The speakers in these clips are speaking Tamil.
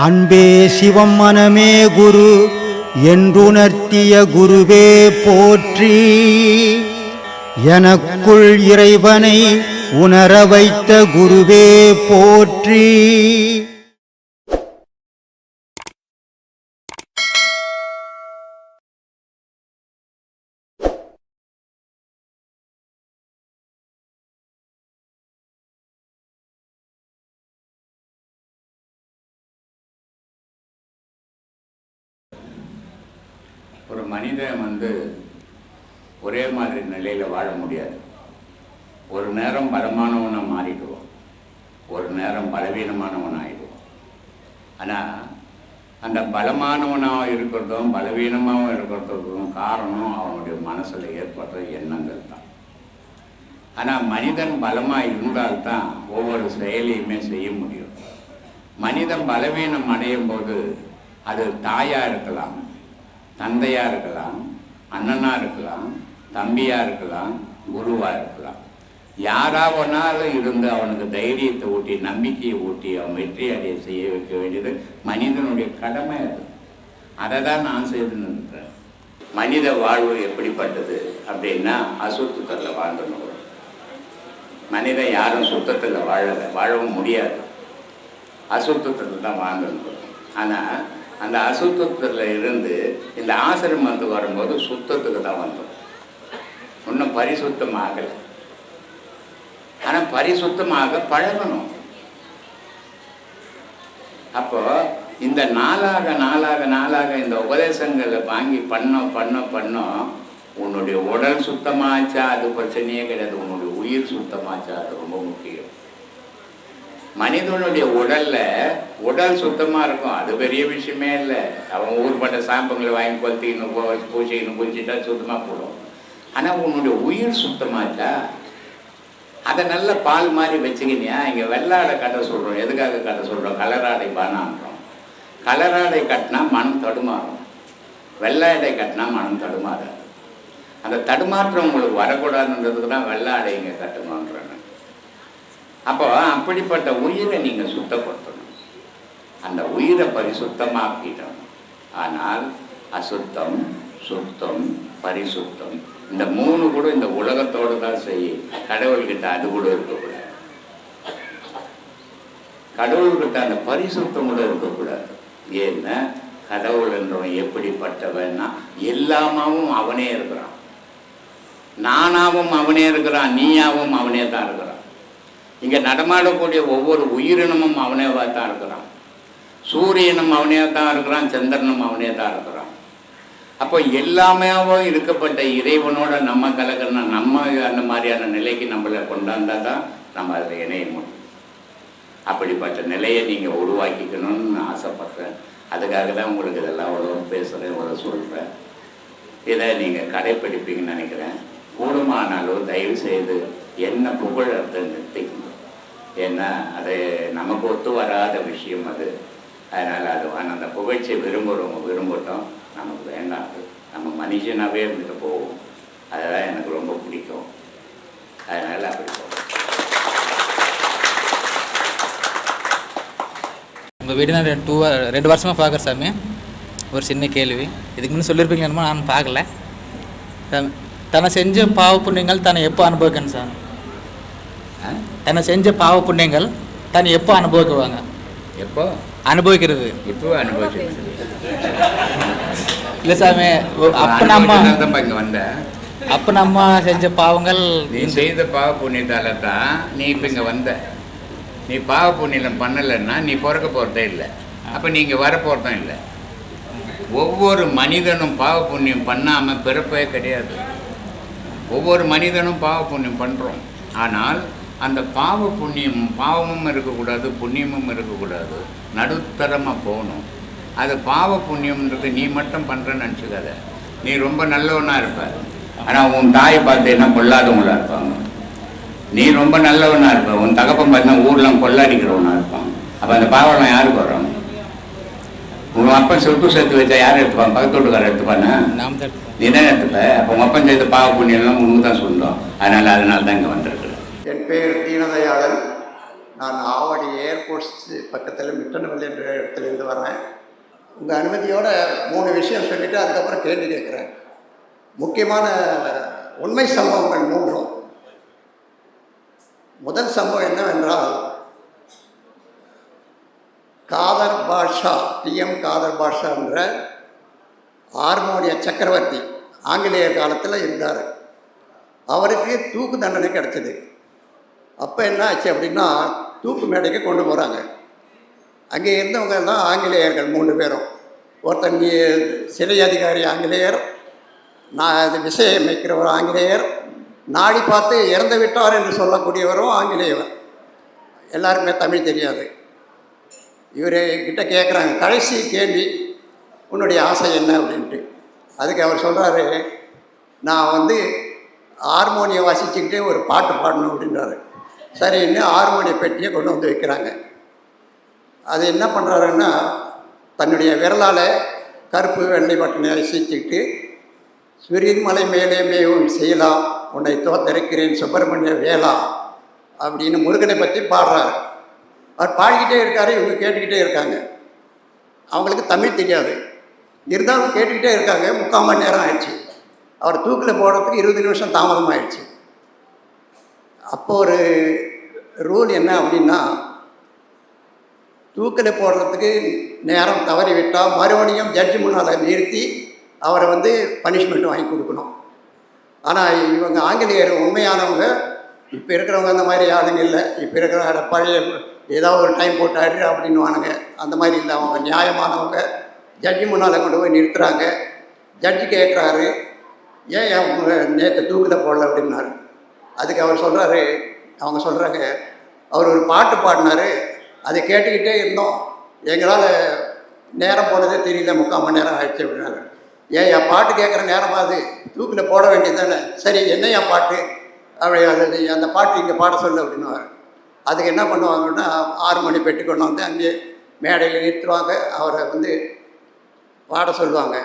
அன்பே சிவம் மனமே குரு என்றுணர்த்திய குருவே போற்றி. எனக்குள் இறைவனை உணர வைத்த குருவே போற்றி. ஒரு மனிதன் ஒரே மாதிரி நிலையில் வாழ முடியாது. ஒரு நேரம் பலமானவனாக மாறிடுவோம், ஒரு நேரம் பலவீனமானவன் ஆகிடுவோம். ஆனால் அந்த பலமானவனாக இருக்கிறதும் பலவீனமாகவும் இருக்கிறதுக்கும் காரணம் அவனுடைய மனசில் ஏற்படுற எண்ணங்கள் தான். ஆனால் மனிதன் பலமாக இருந்தால்தான் ஒவ்வொரு செயலையுமே செய்ய முடியும். மனிதன் பலவீனம் அடையும் போது அது தாயாக இருக்கலாம், தந்தையாக இருக்கலாம், அண்ணனாக இருக்கலாம், தம்பியாக இருக்கலாம், குருவாக இருக்கலாம். யாராவனாலும் இருந்து அவனுக்கு தைரியத்தை ஊட்டி நம்பிக்கையை ஊட்டி அவன் வெற்றி அடைய செய்ய வைக்க வேண்டியது மனிதனுடைய கடமை. அதை தான் நான் செய்து நின்றேன். மனித வாழ்வு எப்படிப்பட்டது அப்படின்னா அசுத்தத்தில் வாழ்ந்தணும். மனிதன் யாரும் சுத்தத்தில் வாழவும் முடியாது, அசுத்தத்தில் தான் வாழ்ந்தணும். ஆனால் அந்த அசுத்தத்தில் இருந்து இந்த ஆசிரமத்துக்கு வரும்போது சுத்தத்துக்கு தான் வந்தோம். இன்னும் பரிசுத்தம் ஆகலை. ஆனால் பரிசுத்தமாக பழகணும். அப்போ இந்த நாளாக இந்த உபதேசங்களை வாங்கி பண்ணோம் உன்னுடைய உடல் சுத்தமாச்சா அது பிரச்சனையே கிடையாது. உன்னுடைய உயிர் சுத்தமாச்சா அது ரொம்ப முக்கியம். மனிதனுடைய உடல் சுத்தமாக இருக்கும், அது பெரிய விஷயமே இல்லை. அவன் ஊர்பட்ட சாம்பங்களை வாங்கி கொளுத்திக்கணும், பூச்சிக்கணும், குளிச்சுட்டா சுத்தமாக போடும். ஆனால் உன்னுடைய உயிர் சுத்தமாச்சா அதை நல்ல பால் மாதிரி வச்சுக்கினியா. இங்கே வெள்ளாடை கட்ட சொல்கிறோம். எதுக்காக கட்ட சொல்கிறோம்? கலராடை பானான்றோம். கலராடை கட்டினா மனம் தடுமாறும், வெள்ளாடை கட்டினா மனம் தடுமாறாது. அந்த தடுமாற்றம் உங்களுக்கு வரக்கூடாதுன்றதுக்கு தான் வெள்ளாடை இங்கே கட்டணுன்றாங்க. அப்போ அப்படிப்பட்ட உயிரை நீங்கள் சுத்தப்படுத்தணும், அந்த உயிரை பரிசுத்தமாக்கிட்டணும். ஆனால் அசுத்தம், சுத்தம், பரிசுத்தம் இந்த மூணு கூட இந்த உலகத்தோடு தான் செய்யும். கடவுள்கிட்ட அது கூட இருக்கக்கூடாது. கடவுள்கிட்ட அந்த பரிசுத்தம் கூட இருக்கக்கூடாது. ஏன்னா கடவுள் என்றவன் எப்படிப்பட்டவன்னா எல்லாமாவும் அவனே இருக்கிறான், நானாவும் அவனே இருக்கிறான், நீயாவும் அவனே தான் இருக்கிறான். இங்கே நடமாடக்கூடிய ஒவ்வொரு உயிரினமும் அவனேவா தான் இருக்கிறான். சூரியனும் அவனே தான் இருக்கிறான், சந்திரனும் அவனே தான் இருக்கிறான். அப்போ எல்லாமேவோ இருக்கப்பட்ட இறைவனோட நம்ம கலக்கணும். நம்ம அந்த மாதிரியான நிலைக்கு நம்மளை கொண்டாந்தால் தான் நம்ம அதில் இணைய முடியும். அப்படிப்பட்ட நிலையை நீங்கள் உருவாக்கிக்கணும்னு நான் ஆசைப்பட்றேன். அதுக்காக தான் உங்களுக்கு இதெல்லாம் இவ்வளோ பேசுகிறேன், இவ்வளோ சொல்கிறேன். இதை நீங்கள் கடைப்பிடிப்பீங்கன்னு நினைக்கிறேன். கூடுமானாலும் தயவு செய்து என்ன புகழத்தை நிறுத்திக்கணும். ஏன்னா அது நமக்கு ஒத்து வராத விஷயம் அது. அதனால் அது அந்த புகழ்ச்சியை விரும்புகிறவங்க விரும்பட்டும், நமக்கு வேண்டாம். நம்ம மனுஷனாகவே இருந்துட்டு போவோம். அதெல்லாம் எனக்கு ரொம்ப பிடிக்கும். அதனால் அப்படி போவோம். உங்கள் வீடு நான் 2 வருஷமாக பார்க்குறேன் சாமி. ஒரு சின்ன கேள்வி, இதுக்கு முன்னே சொல்லியிருப்பீங்க என்னமோ நான் பார்க்கல. தன்னை செஞ்ச பாவ புண்ணியங்கள் தன்னை எப்போ அனுபவிக்கணும் சார்? தன்னை செஞ்ச பாவ புண்ணியங்கள் தன்னை எப்போ அனுபவிக்குவாங்க? எப்போ அனுபவிக்கிறது? இப்போ அனுபவிச்சு இல்லை சாமி. அப்போ நம்ம இங்கே வந்த அப்போ நம்ம செஞ்ச பாவங்கள், நீ செய்த பாவ புண்ணியத்தால தான் நீ இப்போ இங்கே வந்த. நீ பாவ புண்ணியம் பண்ணலைன்னா நீ பிறக்க போகிறதே இல்லை. அப்போ நீங்கள் வர போகிறதும் இல்லை. ஒவ்வொரு மனிதனும் பாவ புண்ணியம் பண்ணாமல் பிறப்பே கிடையாது. ஒவ்வொரு மனிதனும் பாவ புண்ணியம் பண்ணுறோம். ஆனால் அந்த பாவ புண்ணியம் பாவமும் இருக்கக்கூடாது, புண்ணியமும் இருக்கக்கூடாது, நடுத்தரமாக போகணும். அது பாவ புண்ணியம்ன்றது நீ மட்டும் பண்ணுறேன்னு நினச்சிக்காத. நீ ரொம்ப நல்லவனாக இருப்ப, ஆனால் உன் தாயை பார்த்தீங்கன்னா கொள்ளாதவங்களாக இருப்பாங்க. நீ ரொம்ப நல்லவனாக இருப்ப, உன் தகப்பன் பார்த்தீங்கன்னா ஊர்லாம் கொள்ளாடிக்கிறவனாக இருப்பான். அப்போ அந்த பாவம்லாம் யாருக்கு வரும்? உங்கள் அப்பன் சொத்து சேர்த்து வச்சா யார் எடுத்துப்பான்? பக்கத்து வீட்டுக்காரர் எடுத்துப்பானே, நீ தானே எடுத்துப்ப. அப்போ உங்கள் அப்பன் செய்த பாவ புண்ணியம்லாம் உனக்கு தான் சொந்தம். அதனால தான் இங்கே வந்திருக்கு. என் பெயர் தீனதயாளன். நான் ஆவடி ஏர்போர்ட் ஏர்போர்ட்ஸ் பக்கத்தில் மிட்டனவல் என்ற இடத்துலேருந்து வரேன். உங்கள் அனுமதியோட 3 விஷயம் சொல்லிவிட்டு அதுக்கப்புறம் கேள்வி கேட்குறேன். முக்கியமான உண்மை சம்பவங்கள் 3. முதல் சம்பவம் என்னவென்றால், காதர் பாட்ஷா, டிஎம் காதர் பாட்ஷா என்ற ஹார்மோனிய சக்கரவர்த்தி ஆங்கிலேயர் காலத்தில் இருந்தார். அவருக்கு தூக்கு தண்டனை கிடச்சிது. அப்போ என்ன ஆச்சு அப்படின்னா, தூக்கு மேடைக்கு கொண்டு போகிறாங்க. அங்கே இருந்தவங்க எல்லாம் ஆங்கிலேயர்கள் 3 பேரும். ஒருத்தன் சிறை அதிகாரி ஆங்கிலேயர், அது விஷயம் வைக்கிற ஒரு ஆங்கிலேயர், நாடி பார்த்து இறந்து விட்டார் என்று சொல்லக்கூடியவரும் ஆங்கிலேயர். எல்லாருக்குமே தமிழ் தெரியாது. இவர்கிட்ட கேட்குறாங்க, கடைசி கேள்வி, உன்னுடைய ஆசை என்ன அப்படின்ட்டு. அதுக்கு அவர் சொல்கிறாரு, நான் வந்து ஹார்மோனியம் வாசிச்சுக்கிட்டே ஒரு பாட்டு பாடணும் அப்படின்றாரு. சரின்னு ஹார்மோனிய பெட்டியை கொண்டு வந்து வைக்கிறாங்க. அது என்ன பண்ணுறாருன்னா, தன்னுடைய விரலால் கருப்பு வெள்ளை பட்டனை அசிச்சுக்கிட்டு, சூரியன் மலை மேலே மேவும் செய்யலாம் உன்னை தோத்தரிக்கிறேன் சுப்பிரமணிய வேளா அப்படின்னு முருகனை பற்றி பாடுறாரு. அவர் பாடிக்கிட்டே இருக்காரு, இவங்க கேட்டுக்கிட்டே இருக்காங்க. அவங்களுக்கு தமிழ் தெரியாது, இருந்தாலும் கேட்டுக்கிட்டே இருக்காங்க. 3/4 மணி நேரம் ஆயிடுச்சு. அவர் தூக்கில் போடுறதுக்கு 20 நிமிஷம் தாமதமாகிடுச்சு. அப்போ ஒரு ரூல் என்ன அப்படின்னா, தூக்கில் போடுறதுக்கு நேரம் தவறி விட்டால் மறுபடியும் ஜட்ஜி முன்னால் நிறுத்தி அவரை வந்து பனிஷ்மெண்ட் வாங்கி கொடுக்கணும். ஆனால் இவங்க ஆங்கிலேயர் உண்மையானவங்க. இப்போ இருக்கிறவங்க அந்த மாதிரி ஆளுங்க இல்லை. இப்போ இருக்கிற பழைய ஏதாவது ஒரு டைம் போட்டு ஆடுற அப்படின்வானுங்க. அந்த மாதிரி இல்லை. அவங்க நியாயமானவங்க. ஜட்ஜி முன்னால் கொண்டு போய் நிறுத்துகிறாங்க. ஜட்ஜி கேட்குறாரு, ஏன் அவங்க நேற்று தூக்கில் போடல அப்படின்னாரு. அதுக்கு அவர் சொல்கிறாரு, அவங்க சொல்கிறாங்க, அவர் ஒரு பாட்டு பாடினார், அதை கேட்டுக்கிட்டே இருந்தோம், எங்களால் நேரம் போனதே தெரியல, 3/4 மணி நேரம் ஆயிடுச்சு அப்படின்னாரு. ஏன் என் பாட்டு கேட்குற நேரமாவது தூக்கில் போட வேண்டியது தானே. சரி, என்ன என் பாட்டு அப்படி அது அந்த பாட்டு இங்கே பாட சொல்லு அப்படின்னுவார். அதுக்கு என்ன பண்ணுவாங்கன்னா, 6 மணி பெட்டி கொண்டு வந்து அங்கேயே மேடையில் நிறுத்துவாங்க. அவரை வந்து பாட சொல்லுவாங்க.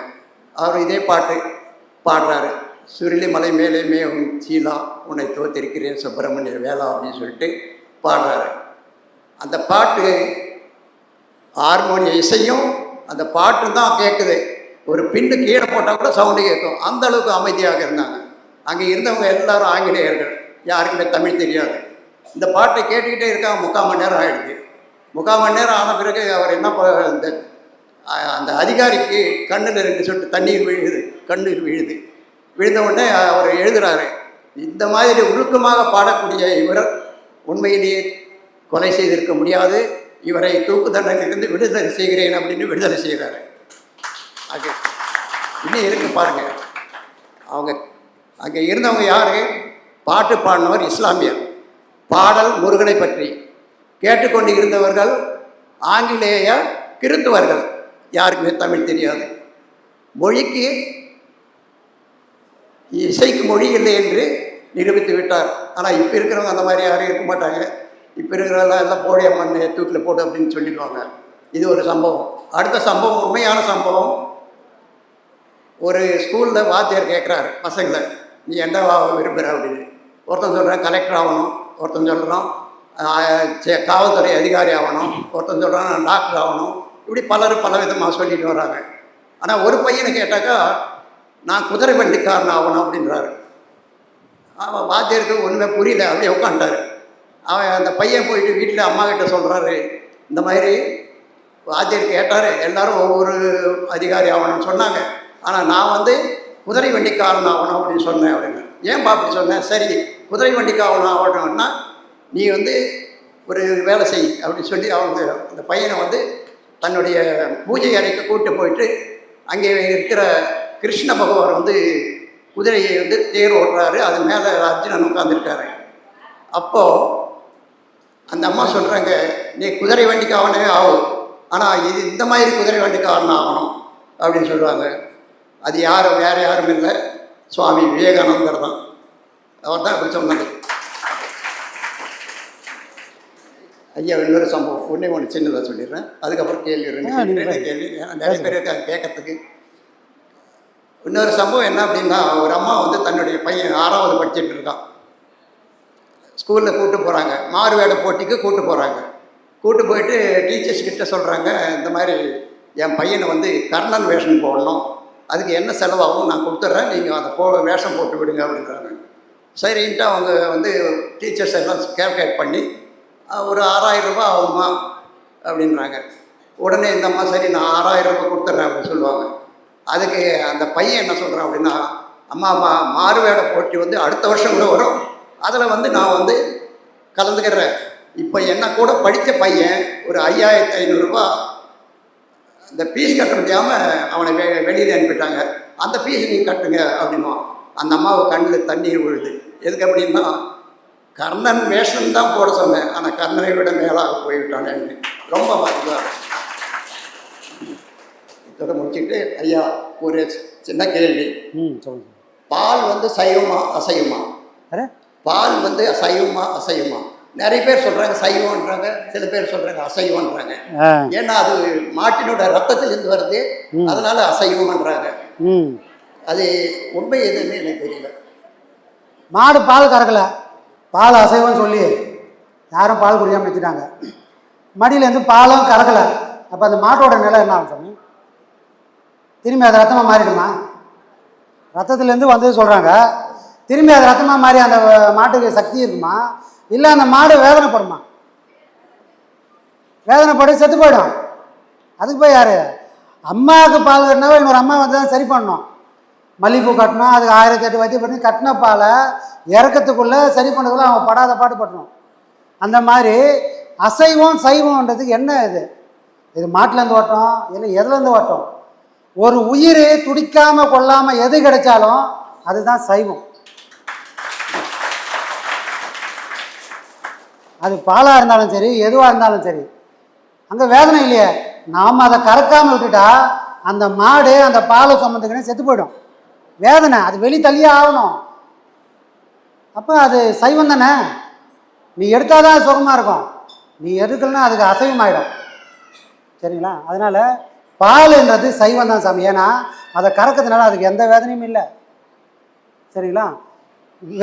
அவர் இதே பாட்டு பாடுறாரு. சுருளி மலை மேலே மேவும் சீலா உன்னை தோத்திருக்கிறேன் சுப்பிரமணிய வேளா அப்படின்னு சொல்லிட்டு பாடுறாரு. அந்த பாட்டு ஹார்மோனிய இசையும் அந்த பாட்டு தான் கேட்குது. ஒரு பின்னு கீழே போட்டால் கூட சவுண்டு கேட்கும். அந்த அளவுக்கு அமைதியாக இருந்தாங்க. அங்கே இருந்தவங்க எல்லாரும் ஆங்கிலேயர்கள், யாருக்குமே தமிழ் தெரியாது. இந்த பாட்டை கேட்டுக்கிட்டே இருக்காங்க. 3/4 மணி நேரம் ஆகிடுது. 3/4 மணி நேரம் ஆன பிறகு அவர் என்ன அந்த அதிகாரிக்கு கண்ணில் 2 சொட்டு தண்ணீர் விழுகுது, கண்ணீர் விழுது. விழுந்த உடனே அவர் எழுதுகிறாரு, இந்த மாதிரி உருக்கமாக பாடக்கூடிய இவர் உண்மையிலேயே கொலை செய்திருக்க முடியாது, இவரை தூக்கு தண்டனையிலிருந்து விடுதலை செய்கிறேன் அப்படின்னு விடுதலை செய்கிறாரு. அது இன்னும் இருக்கு பாருங்க. அவங்க அங்கே இருந்தவங்க யார்? பாட்டு பாடினவர் இஸ்லாமியர், பாடல் முருகனை பற்றி. கேட்டுக்கொண்டு இருந்தவர்கள் ஆங்கிலேய கிறித்துவர்கள், யாருக்குமே தமிழ் தெரியாது. மொழிக்கு இசைக்கு மொழி இல்லை என்று நிரூபித்து விட்டார். ஆனால் இப்போ இருக்கிறவங்க அந்த மாதிரி யாரும் இருக்க மாட்டாங்க. இப்போ இருக்கிறவங்க எல்லாம் போடிய மண்ணை தூக்கில் போடு அப்படின்னு சொல்லிடுவாங்க. இது ஒரு சம்பவம். அடுத்த சம்பவம் உண்மையான சம்பவம். ஒரு ஸ்கூலில் வாத்தியார் கேட்குறாரு பசங்களை, நீ என்ன விரும்புகிற அப்படின்னு. ஒருத்தன் சொல்கிறான் கலெக்டர் ஆகணும், ஒருத்தன் சொல்கிறான் காவல்துறை அதிகாரி ஆகணும், ஒருத்தன் சொல்கிறான் நான் டாக்டர் ஆகணும். இப்படி பலரும் பல விதமாக சொல்லிட்டு வர்றாங்க. ஆனால் ஒரு பையனை கேட்டாக்கா நான் குதிரை வண்டிக்காரன் ஆகணும் அப்படின்றாரு. அவன் வாத்தியாருக்கு ஒன்றுமே புரியல, அப்படியே உட்காந்துட்டாரு. அவன் அந்த பையன் போயிட்டு வீட்டில் அம்மா கிட்ட சொல்கிறாரு, இந்த மாதிரி வாத்தியார் கேட்டார், எல்லோரும் ஒவ்வொரு அதிகாரி ஆகணும்னு சொன்னாங்க, ஆனால் நான் வந்து குதிரை வண்டிக்காரன் ஆகணும் அப்படின்னு சொன்னேன் அப்படின்னு. ஏன்பா அப்படி சொன்னேன்? சரி, குதிரை வண்டிக்காரன் ஆகணும்னா நீ வந்து ஒரு வேலை செய் அப்படின்னு சொல்லி அவங்க அந்த பையனை வந்து தன்னுடைய பூஜை அறைக்கு கூப்பிட்டு போயிட்டு அங்கே இருக்கிற கிருஷ்ண பகவான் வந்து குதிரையை வந்து தேர் ஓட்டுறாரு, அது மேலே அர்ஜுனன் உட்காந்துருக்காரு. அப்போது அந்த அம்மா சொல்கிறாங்க, நீ குதிரை வண்டிக்காரனே ஆகும், ஆனால் இது இந்த மாதிரி குதிரை வண்டிக்காரன் ஆகணும் அப்படின்னு சொல்லுவாங்க. அது யாரும் வேறு யாரும் இல்லை, சுவாமி விவேகானந்தர் தான். அவர் தான் அப்படி சொன்னாங்க. ஐயா இன்னொரு சம்பவம் ஒன்று சின்னதாக சொல்லிடுறேன், அதுக்கப்புறம் கேள்வி கேள்வி நிறைய பேர் இருக்காங்க கேட்கறதுக்கு. இன்னொரு சம்பவம் என்ன அப்படின்னா, ஒரு அம்மா வந்து தன்னுடைய பையன் 6வது படிச்சுட்டு இருக்கான். ஸ்கூலில் கூப்பிட்டு போகிறாங்க, மாறுவேட போட்டிக்கு கூப்பிட்டு போகிறாங்க. கூட்டு போயிட்டு டீச்சர்ஸ் கிட்ட சொல்கிறாங்க, இந்த மாதிரி என் பையனை வந்து கர்ணன் வேஷம் போடணும், அதுக்கு என்ன செலவாகும் நான் கொடுத்துட்றேன், நீங்கள் அதை வேஷம் போட்டு விடுங்க அப்படின்றாங்க. சரின்ட்டு அவங்க வந்து டீச்சர்ஸ் எல்லாம் கேல்குலேட் பண்ணி ஒரு 6000 ரூபாய் ஆகுமா அப்படின்றாங்க. உடனே இந்த அம்மா சரி நான் 6000 ரூபாய் கொடுத்துட்றேன் அப்படின்னு சொல்லுவாங்க. அதுக்கு அந்த பையன் என்ன சொல்கிறான் அப்படின்னா, அம்மா மாறுவேட போட்டி வந்து அடுத்த வருஷம் கூட வரும், அதில் வந்து நான் வந்து கலந்துக்கிறேன். இப்போ என்ன கூட படித்த பையன் ஒரு 5500 ரூபாய் அந்த ஃபீஸ் கட்ட முடியாமல் அவனை வெளியில் அனுப்பிட்டாங்க, அந்த ஃபீஸ் நீங்கள் கட்டுங்க அப்படின்னா அந்த அம்மாவை கண்ணில் தண்ணீர் விழுது. எதுக்கு அப்படின்னா, கர்ணன் வேஷம் தான் போட சொன்னேன், ஆனால் கர்ணனை விட மேலாக போய்விட்டானேன்னு ரொம்ப பாதிப்பாக. இதோட முடிச்சுட்டு ஐயா ஒரு சின்ன கேள்வி. சொல்லுங்க. பால் வந்து சைவமா அசைவமா? பால் வந்து சைவமா அசைவமா? நிறைய பேர் சொல்கிறாங்க சைவம்ன்றாங்க, சில பேர் சொல்கிறாங்க அசைவம்ன்றாங்க. ஏன்னா அது மாட்டினோட ரத்தத்திலிருந்து வருது, அதனால அசைவம்ன்றாங்க. அது உண்மை எதுன்னு எனக்கு தெரியல. மாடு பால் கறக்கலை, பால் அசைவம்னு சொல்லி யாரும் பால் குடிக்காமல் வச்சுட்டாங்க. மடியிலேருந்து பாலும் கறக்கலை, அப்போ அந்த மாட்டோட நிலை என்ன ஆகும் சாமி? திரும்பி அது ரத்தமாக மாறிடுமா? ரத்தத்துலேருந்து வந்தது சொல்கிறாங்க, திரும்பி அது ரத்தமாக மாறி அந்த மாட்டுக்கு சக்தி இருக்குமா? இல்லை அந்த மாடு வேதனைப்படுமா? வேதனைப்பட்டு செத்து போயிடும். அதுக்கு போய் யார்? அம்மாவுக்கு பால் கட்டினாவே இன்னொரு அம்மா வந்து தான் சரி பண்ணணும். மல்லிகைப்பூ கட்டணும், அதுக்கு 1008 வைத்தியம் பண்ணி கட்டின பாலை இறக்கத்துக்குள்ளே சரி பண்ணதுக்குள்ளே அவன் படாத பாட்டு பட்டணும். அந்த மாதிரி அசைவம் சைவம்ன்றதுக்கு என்ன இது மாட்டிலேருந்து ஓட்டம் இல்லை எதுலேருந்து ஓட்டம்? ஒரு உயிர் துடிக்காமல் கொள்ளாமல் எது கிடைச்சாலும் அதுதான் சைவம். அது பாலாக இருந்தாலும் சரி எதுவாக இருந்தாலும் சரி, அங்கே வேதனை இல்லையே. நாம் அதை கறக்காமல் விட்டுட்டா அந்த மாடு அந்த பாலை சுமந்துக்கினே செத்து போயிடும். வேதனை அது வெளி தள்ளியே ஆகணும். அப்போ அது சைவம் தானே. நீ எடுத்தால் தான் சுகமாக இருக்கும், நீ எடுக்கலன்னா அதுக்கு அசைவமாயிடும். சரிங்களா? அதனால் பால்ன்றது சைவம் தான் சாமி. ஏன்னா அதை கறக்கிறதுனால அதுக்கு எந்த வேதனையும் இல்லை. சரிங்களா?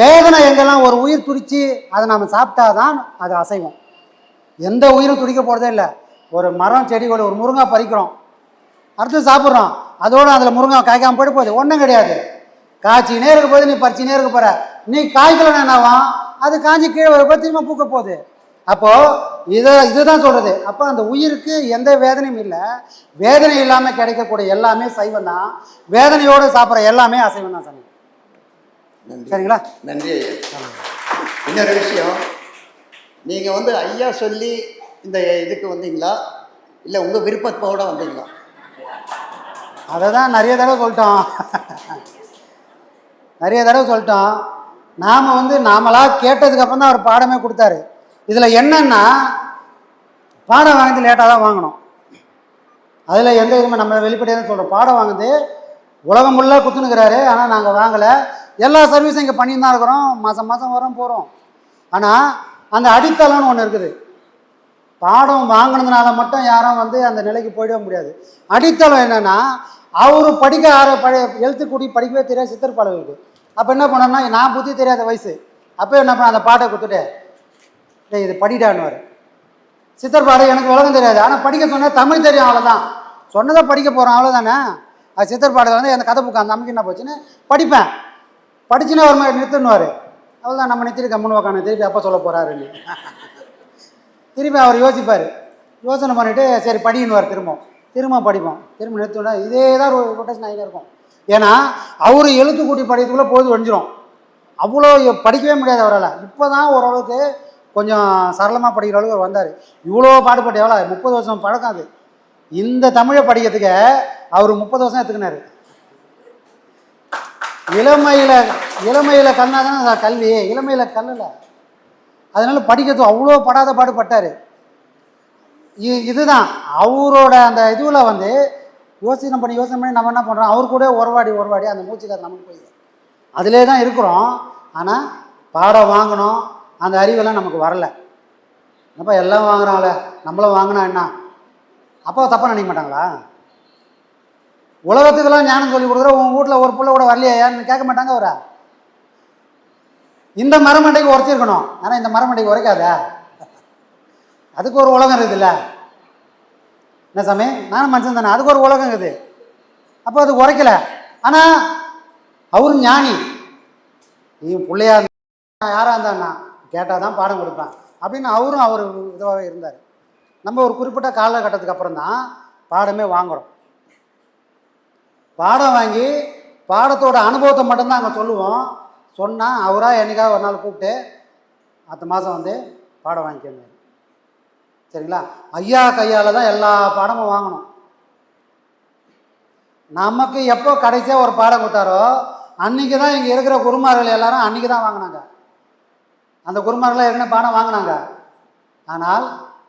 வேதனை எங்கெல்லாம் ஒரு உயிர் துடிச்சு அதை நாம் சாப்பிட்டா தான் அது அசைவம். எந்த உயிரும் துடிக்க போகிறதே இல்லை. ஒரு மரம் செடி கூட ஒரு முருங்காய் பறிக்கிறோம், அடுத்து சாப்பிட்றோம், அதோடு அதில் முருங்காய் காய்க்காமல் போய்ட்டு போகுது, ஒன்றும் கிடையாது. காய்ச்சினே இருக்க போது நீ பறிச்சினே இருக்க போகிற, நீ காய்க்கலன்னா என்னவாம்? அது காய்ச்சி கீழே வரப்போ திரும்ப பூக்க போகுது. அப்போது இதுதான் சொல்கிறது. அப்போ அந்த உயிருக்கு எந்த வேதனையும் இல்லை. வேதனை இல்லாமல் கிடைக்கக்கூடிய எல்லாமே சைவம் தான், வேதனையோடு சாப்பிட்ற எல்லாமே அசைவம் தான் சாமி. சரிங்களா? நன்றி ஐயா. இன்னொரு விஷயம், நீங்கள் வந்து ஐயா சொல்லி இந்த இதுக்கு வந்தீங்களா இல்லை உங்கள் விருப்பத்தோட வந்தீங்களா? அதை தான் நிறைய தடவை சொல்லிட்டோம். நாம் வந்து நாமளாக கேட்டதுக்கப்புறம் தான் அவர் பாடமே கொடுத்தாரு. இதில் என்னன்னா, பாடம் வாங்கிட்டு லேட்டாக தான் வாங்கணும். அதில் எந்த இதுவுமே நம்ம வெளிப்படையாக தான் சொல்கிறோம். பாடம் வாங்குது உலகம் ஃபுல்லாக குத்துனுக்கிறாரு, ஆனால் நாங்கள் வாங்கலை. எல்லா சர்வீஸும் இங்கே பண்ணி தான் இருக்கிறோம், மாதம் வரோம் போகிறோம். ஆனால் அந்த அடித்தளம்னு ஒன்று இருக்குது. பாடம் வாங்கினதுனால மட்டும் யாரும் வந்து அந்த நிலைக்கு போயிடவே முடியாது. அடித்தளம் என்னென்னா, அவரு படிக்க எழுத்து கூடி படிக்கவே தெரியாது சித்தர் பாடல்களுக்கு. அப்போ என்ன பண்ணோம்னா, நான் புத்தி தெரியாத வயசு, அப்போ என்ன பண்ண அந்த பாட்டை கொடுத்துட்டு இது படிடான்னுவார். சித்தர் பாடம் எனக்கு விளக்கம் தெரியாது, ஆனால் படிக்க சொன்னால் தமிழ் தெரியும், அவ்வளோதான். சொன்னதை படிக்க போகிறோம், அவ்வளோதானே. அது சித்தர் பாடல் வந்து அந்த கதை புக்கு அந்த நமக்கு என்ன போச்சுன்னு படிப்பேன், படிச்சுன்னா ஒரு மாதிரி நிறுத்துன்னுவார். அவ்வளோதான், நம்ம நிறுத்தி கம்முன்னு உக்காந்து திருப்பி அப்போ சொல்ல போகிறாருன்னு திருப்பி அவர் யோசிப்பார். யோசனை பண்ணிவிட்டு சரி படின்னுவார். திரும்ப படிப்போம், திரும்ப நிறுத்தினா இதே தான் ஒரு ரொட்டேஷன் ஆகிட்டே இருக்கும். ஏன்னா அவர் எழுத்து கூட்டி படிக்கிறதுக்குள்ளே பொழுது வஞ்சிரும். அவ்வளோ படிக்கவே முடியாது அவரால். இப்போ தான் ஓரளவுக்கு கொஞ்சம் சரளமாக படிக்கிற அளவுக்கு வந்தார். இவ்வளோ பாடுபட்டு எவ்வளோ 30 வருஷம் பழக்கம். அது இந்த தமிழை படிக்கிறதுக்கு அவர் 30 வருஷம் எடுத்துக்கினார். இளமையில் கல்னாதானே கல்வி, இளமையில் கல்லில். அதனால படிக்கிறது அவ்வளோ படாத பாடுபட்டார். இதுதான் அவரோட அந்த இதுவில் வந்து யோசனை பண்ணி நம்ம என்ன பண்ணுறோம், அவர் கூட உறவாடி அந்த மூச்சுக்கார நமக்கு போய் அதிலே தான் இருக்கிறோம். ஆனால் பாடம் வாங்கணும், அந்த அறிவெல்லாம் நமக்கு வரலை. அப்போ எல்லாம் வாங்குறாங்களே நம்மளும் வாங்கினா என்ன? அப்போ தப்பாக நினைக்க மாட்டாங்களா? உலகத்துக்கெல்லாம் ஞானம் சொல்லி கொடுக்குற உங்கள் வீட்டில் ஒரு பிள்ளை கூட வரலையா யாருன்னு கேட்க மாட்டாங்க. அவரை இந்த மரமண்டைக்கு உரைச்சிருக்கணும், ஆனால் இந்த மரமண்டைக்கு உரைக்காத. அதுக்கு ஒரு உலகம் இருக்குதுல்ல. என்ன சாமி, நானும் மனுஷன் தானே, அதுக்கு ஒரு உலகம் இருக்குது. அப்போ அது உரைக்கல. ஆனால் அவரும் ஞானி. நீ பிள்ளையா யாராக இருந்தாண்ணா கேட்டால் தான் பாடம் கொடுப்பேன் அப்படின்னு அவரும் அவர் இதுவாகவே இருந்தார். நம்ம ஒரு குறிப்பிட்ட காலகட்டத்துக்கு அப்புறம் தான் பாடமே வாங்குகிறோம். பாடம் வாங்கி பாடத்தோட அனுபவத்தை மட்டும்தான் அங்கே சொல்லுவோம். சொன்னால் அவராக என்னைக்காவது ஒரு நாள் கூப்பிட்டு அடுத்த மாதம் வந்து பாடம் வாங்கிக்கணும். சரிங்களா? ஐயா கையால் தான் எல்லா பாடமும் வாங்கணும். நமக்கு எப்போ கடைசியாக ஒரு பாடம் கொடுத்தாரோ அன்றைக்கி தான் இங்கே இருக்கிற குருமார்கள் எல்லாரும் அன்றைக்கி தான் வாங்கினாங்க. அந்த குருமார்கள் என்ன பாடம் வாங்கினாங்க. ஆனால்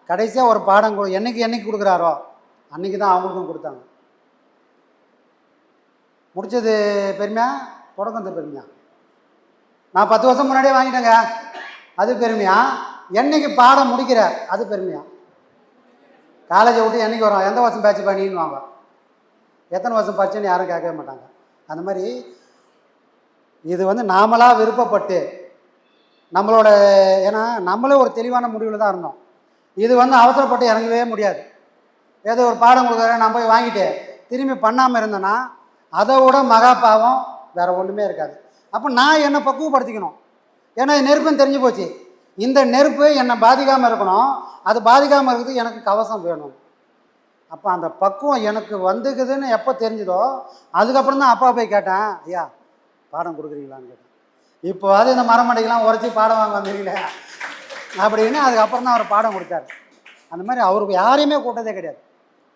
கடைசியாக ஒரு பாடம் என்னைக்கு கொடுக்குறாரோ அன்றைக்கி தான் அவங்களுக்கும் கொடுத்தாங்க. முடிச்சது பெருமையா, தொடங்கிறது பெருமையா? நான் 10 வருஷம் முன்னாடியே வாங்கிட்டேங்க, அது பெருமையா? என்னைக்கு பாடம் முடிக்கிற அது பெருமையா? காலேஜை விட்டு என்றைக்கு வரும், எந்த வருஷம் பேட்ச் பண்ணின்னு வாங்க, எத்தனை வருஷம் படிச்சுன்னு யாரும் கேட்கவே மாட்டாங்க. அந்த மாதிரி இது வந்து நாமளாக விருப்பப்பட்டு நம்மளோட, ஏன்னா நம்மளே ஒரு தெளிவான முடிவில் தான் இருந்தோம். இது வந்து அவசரப்பட்டு இறங்கவே முடியாது. ஏதோ ஒரு பாடம் கொடுக்குறேன் நான் போய் வாங்கிட்டு திரும்பி பண்ணாமல் இருந்தேன்னா அதை விட மகா பாவம் வேறு ஒன்றுமே இருக்காது. அப்போ நான் என்னை பக்குவப்படுத்திக்கணும். ஏன்னா நெருப்புன்னு தெரிஞ்சு போச்சு. இந்த நெருப்பு என்னை பாதிக்காமல் இருக்கணும், அது பாதிக்காமல் இருக்குது எனக்கு கவசம் வேணும். அப்போ அந்த பக்குவம் எனக்கு வந்துக்குதுன்னு எப்போ தெரிஞ்சுதோ அதுக்கப்புறம் தான் அப்பா போய் கேட்டேன், ஐயா பாடம் கொடுக்குறீங்களான்னு கேட்டேன். இப்போ அது இந்த மரமடைக்கெல்லாம் உரைச்சி பாடம் வாங்க வந்தீங்களே அப்படின்னு அதுக்கப்புறம் தான் அவர் பாடம் கொடுத்தாரு. அந்த மாதிரி அவருக்கு யாரையுமே கூட்டதே கிடையாது.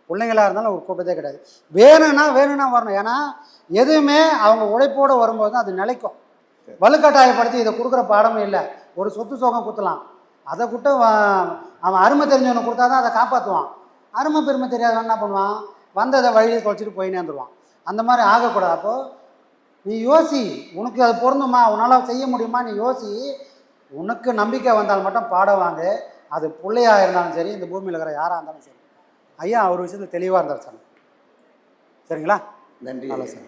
பிள்ளைங்களாக இருந்தாலும் அவர் கூட்டதே கிடையாது. வேணும்னா வரணும். ஏன்னா எதுவுமே அவங்க உழைப்போடு வரும்போது தான் அது நிலைக்கும். வலுக்கட்டாயப்படுத்தி இதை கொடுக்குற பாடமும் இல்லை. ஒரு சொத்து சோகம் குத்தலாம், அதை கொடுத்து அவன் அருமை தெரிஞ்சவனை கொடுத்தா தான் அதை காப்பாற்றுவான். அருமை பெருமை தெரியாதவன் என்ன பண்ணுவான், வந்ததை வழியில் தொலைச்சிட்டு போயினே வந்துடுவான். அந்த மாதிரி ஆகக்கூடாது. அப்போது நீ யோசி, உனக்கு அது பொருந்துமா, உன்னால் செய்ய முடியுமா, நீ யோசி. உனக்கு நம்பிக்கை வந்தால் மட்டும் பாடம் வாங்கு. அது பிள்ளையாக இருந்தாலும் சரி, இந்த பூமியில் இருக்கிற யாராக இருந்தாலும் சரி. ஐயா ஒரு விஷயத்தில் தெளிவாக இருந்தார் சார். சரிங்களா? நன்றி. நல்லா சார்.